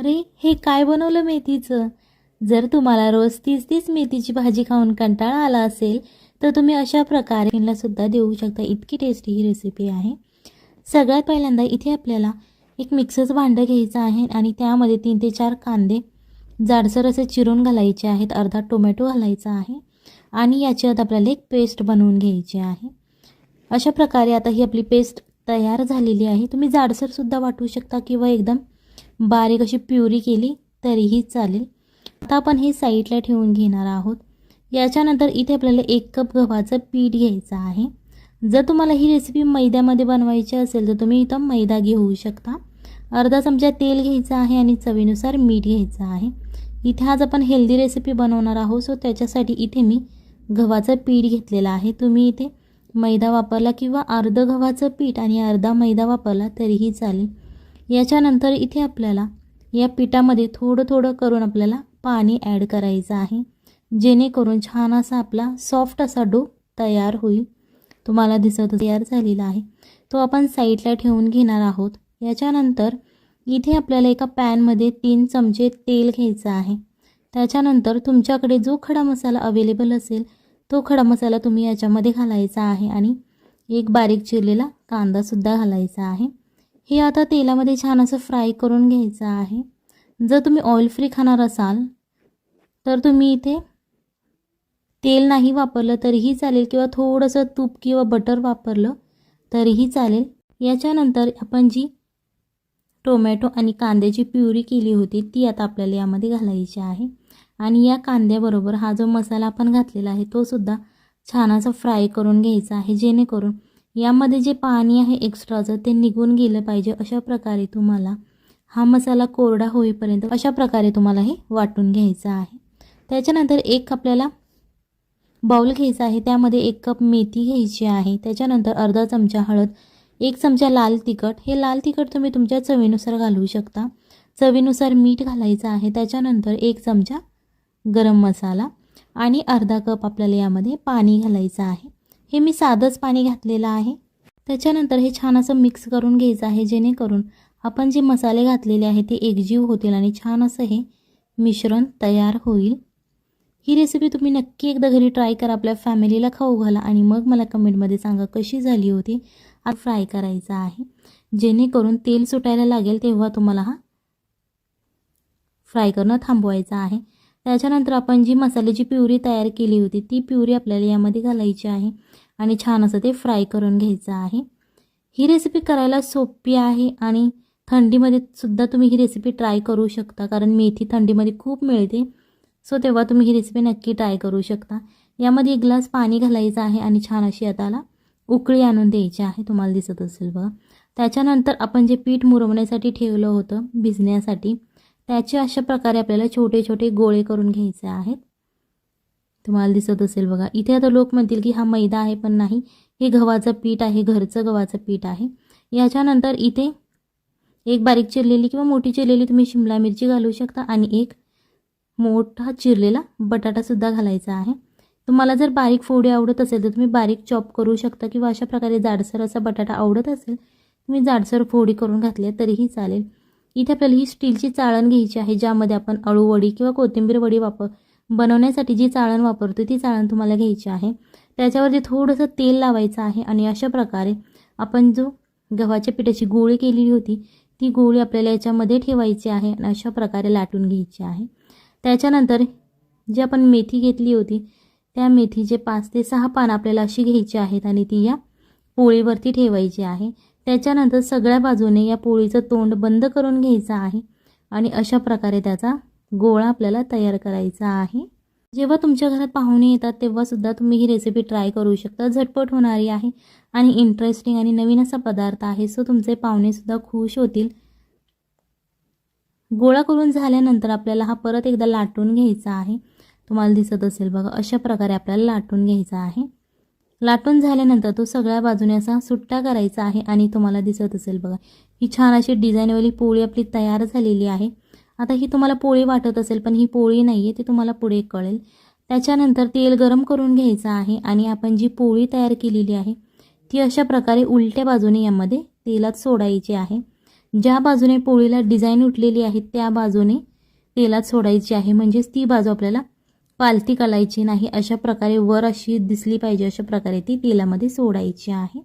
अरे हे काय बनवलं मेथीचं? जर तुम्हाला रोज तीच तीच मेथीची भाजी खाऊन कंटाळा आला असेल तर तुम्ही अशा प्रकारे ला सुद्धा देऊ शकता. इतकी टेस्टी ही रेसिपी आहे. सगळ्यात पहिल्यांदा इथे आपल्याला एक मिक्सरचं भांडं घ्यायचं आहे आणि त्यामध्ये 3 ते 4 कांदे जाडसर असे चिरून घालायचे आहेत. अर्धा टोमॅटो घालायचा आहे आणि याची आता आपल्याला एक पेस्ट बनवून घ्यायची आहे. अशा प्रकारे आता ही आपली पेस्ट तयार झालेली आहे. तुम्ही जाडसर सुद्धा वाटू शकता किंवा एकदम बारीक अशी प्युरी केली तरीही चालेल. आता आपण हे साईडला ठेवून घेणार आहोत. याच्यानंतर इथे आपल्याला 1 कप गव्हाचं पीठ घ्यायचं आहे. जर तुम्हाला ही रेसिपी मैद्यामध्ये बनवायची असेल तर तुम्ही इथं मैदा घेऊ शकता. अर्धा चमचा तेल घ्यायचं आहे आणि चवीनुसार मीठ घ्यायचं आहे. इथे आज आपण हेल्दी रेसिपी बनवणार आहोत, सो त्याच्यासाठी इथे मी गव्हाचं पीठ घेतलेलं आहे. तुम्ही इथे मैदा वापरला किंवा अर्धं गव्हाचं पीठ आणि अर्धा मैदा वापरला तरीही चालेल. याच्यानंतर इथे आपल्याला या पिठामध्ये थोडं थोडं करून आपल्याला पाणी ॲड करायचं आहे, जेणेकरून छान असा आपला सॉफ्ट असा डो तयार होईल. तुम्हाला दिसत तयार झालेला आहे तो आपण साईडला ठेवून घेणार आहोत. याच्यानंतर इथे आपल्याला एका पॅनमध्ये 3 चमचे तेल घ्यायचं आहे. त्याच्यानंतर तुमच्याकडे जो खडा मसाला अवेलेबल असेल तो खडा मसाला तुम्ही याच्यामध्ये घालायचा आहे आणि एक बारीक चिरलेला कांदासुद्धा घालायचा आहे. हे आता तेलामध्ये छान असं फ्राय करून घ्यायचं आहे. जर तुम्ही ऑइल फ्री खाणार असाल तर तुम्ही इथे तेल नाही वापरलं तरीही चालेल किंवा थोडंसं तूप किंवा बटर वापरलं तरीही चालेल. याच्यानंतर आपण जी टोमॅटो आणि कांद्याची प्युरी केली होती ती आता आपल्याला यामध्ये घालायची आहे आणि या कांद्याबरोबर हा जो मसाला आपण घातलेला आहे तो सुद्धा छान असा फ्राय करून घ्यायचा आहे, जेणेकरून यामध्ये जे पाणी आहे एक्स्ट्राचं ते निघून गेलं पाहिजे. अशा प्रकारे तुम्हाला हा मसाला कोरडा होईपर्यंत अशा प्रकारे तुम्हाला हे वाटून घ्यायचं आहे. त्याच्यानंतर एक आपल्याला बाउल घ्यायचा आहे. त्यामध्ये 1 कप मेथी घ्यायची आहे. त्याच्यानंतर अर्धा चमचा हळद, 1 चमचा लाल तिखट. हे लाल तिखट तुम्ही तुमच्या चवीनुसार घालू शकता. चवीनुसार मीठ घालायचं आहे. त्याच्यानंतर 1 चमचा गरम मसाला आणि अर्धा कप आपल्याला यामध्ये पाणी घालायचं आहे. हे मी साधंच पाणी घातलेलं आहे. त्याच्यानंतर हे छान असं मिक्स करून घ्यायचं आहे, जेणेकरून आपण जे मसाले घातलेले आहे ते एकजीव होतील आणि छान असं हे मिश्रण तयार होईल. ही रेसिपी तुम्ही नक्की एकदा घरी ट्राय करा, आपल्या फॅमिलीला खाऊ घाला आणि मग मला कमेंटमध्ये सांगा कशी झाली होती. आता फ्राय करायचा आहे, जेणेकरून तेल सुटायला लागेल तेव्हा तुम्हाला हा फ्राय करणं थांबवायचं आहे. त्याच्यानंतर आपण जी मसाल्याची प्युरी तयार केली होती ती प्युरी आपल्याला यामध्ये घालायची आहे आणि छान असं ते फ्राय करून घ्यायचं आहे. ही रेसिपी करायला सोपी आहे आणि थंडीमध्ये सुद्धा तुम्ही ही रेसिपी ट्राय करू शकता, कारण मेथी थंडीमध्ये खूप मिळते. सो तेव्हा तुम्ही ही रेसिपी नक्की ट्राय करू शकता. यामध्ये 1 ग्लास पाणी घालायचं आहे आणि छान अशी आताला उकळी आणून द्यायची आहे. तुम्हाला दिसत असेल बघा. त्याच्यानंतर आपण जे पीठ मुरवण्यासाठी ठेवलं होतं भिजण्यासाठी त्याचे अशा प्रकारे आपल्याला छोटे छोटे गोळे करून घ्यायचे आहेत. तुम्हाला दिसत असेल बघा. इथे आता लोक म्हणतील की हा मैदा आहे, पण नाही, हे गव्हाचं पीठ आहे, घरचं गव्हाचं पीठ आहे. याच्यानंतर इथे एक बारीक चिरलेली किंवा मोठी चिरलेली तुम्ही शिमला मिरची घालू शकता आणि एक मोठा चिरलेला बटाटासुद्धा घालायचा आहे. तुम्हाला जर बारीक फोडी आवडत असेल तर तुम्ही बारीक चॉप करू शकता किंवा अशा प्रकारे जाडसर असा बटाटा आवडत असेल तुम्ही जाडसर फोडी करून घातल्या तरीही चालेल. इथे आपल्याला ही स्टीलची चाळण घ्यायची आहे, ज्यामध्ये आपण अळूवडी किंवा कोथिंबीर वडी बनवण्यासाठी जी चाळण वापरतो ती चाळण तुम्हाला घ्यायची आहे. त्याच्यावरती थोडंसं तेल लावायचं आहे आणि अशा प्रकारे आपण जो गव्हाच्या पिठाची गोळी केलेली होती ती गोळी आपल्याला याच्यामध्ये ठेवायची आहे आणि अशा प्रकारे लाटून घ्यायची आहे. त्याच्यानंतर जी आपण मेथी घेतली होती त्या मेथीचे 5 ते 6 पानं आपल्याला अशी घ्यायची आहेत आणि ती या पोळीवरती ठेवायची आहे. त्याच्यानंतर सगळ्या बाजूने या पोळीचं तोंड बंद करून घ्यायचं आहे आणि अशा प्रकारे त्याचा गोळा आपल्याला तयार करायचा आहे. जेव्हा तुमच्या घरात पाहुणे येतात तेव्हा सुद्धा तुम्ही ही रेसिपी ट्राय करू शकता. झटपट होणारी आहे आणि इंटरेस्टिंग आणि नवीन असा पदार्थ आहे, सो तुमचे पाहुणे सुद्धा खुश होतील. गोळा करून झाल्यानंतर आपल्याला हा परत एकदा लाटून घ्यायचा आहे. तुम्हाला दिसत असेल बघा. अशा प्रकारे आपल्याला लाटून घ्यायचा आहे. लाटून झाल्यानंतर तो सगळ्या बाजूने असा सुट्टा करायचा आहे आणि तुम्हाला दिसत असेल बघा ही छान अशी डिझाईनवाली पोळी आपली तयार झालेली आहे. आता ही तुम्हाला पोळी वाटत असेल पण ही पोळी नाही आहे, ती तुम्हाला पुढे कळेल. त्याच्यानंतर तेल गरम करून घ्यायचं आहे आणि आपण जी पोळी तयार केलेली आहे ती अशा प्रकारे उलट्या बाजूने यामध्ये तेलात सोडायची आहे. ज्या बाजूने पोळीला डिझाईन उठलेली आहे त्या बाजूने तेलात सोडायची आहे, म्हणजेच ती बाजू आपल्याला पालती करायची नाही. अशा प्रकारे वर अशी दिसली पाहिजे, अशा प्रकारे ती तेलामध्ये सोडायची आहे.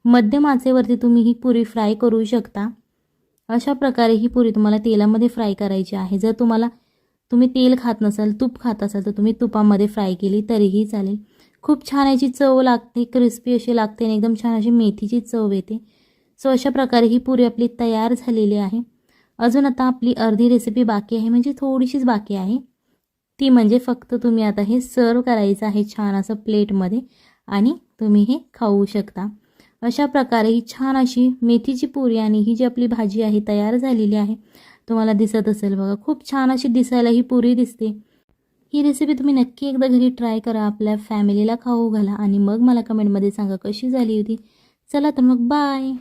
मध्यम आचेवरती तुम्ही ही पुरी फ्राय करू शकता. अशा प्रकारे ही पुरी तुम्हाला तेलामध्ये फ्राय करायची आहे. जर तुम्ही तेल खात नसाल, तूप खात असाल तर तुम्ही तुपामध्ये फ्राय केली तरीही चालेल. खूप छान याची चव लागते, क्रिस्पी अशी लागते आणि एकदम छान अशी मेथीची चव येते. सो अशा प्रकारे ही पुरी आपली तयार झालेली आहे. अजून आता आपली अर्धी रेसिपी बाकी आहे, म्हणजे थोडीशीच बाकी आहे. ती म्हणजे फक्त तुम्ही आता हे सर्व करायचं आहे छान असं प्लेटमध्ये आणि तुम्ही हे खाऊ शकता. अशा प्रकारे ही छान अशी मेथीची पुरी आणि ही जी आपली भाजी आहे तयार झालेली आहे. तुम्हाला दिसत असेल बघा, खूप छान अशी दिसायला ही पुरी दिसते. ही रेसिपी तुम्ही नक्की एकदा घरी ट्राय करा, आपल्या फॅमिलीला खाऊ घाला आणि मग मला कमेंटमध्ये सांगा कशी झाली होती. चला तर मग बाय.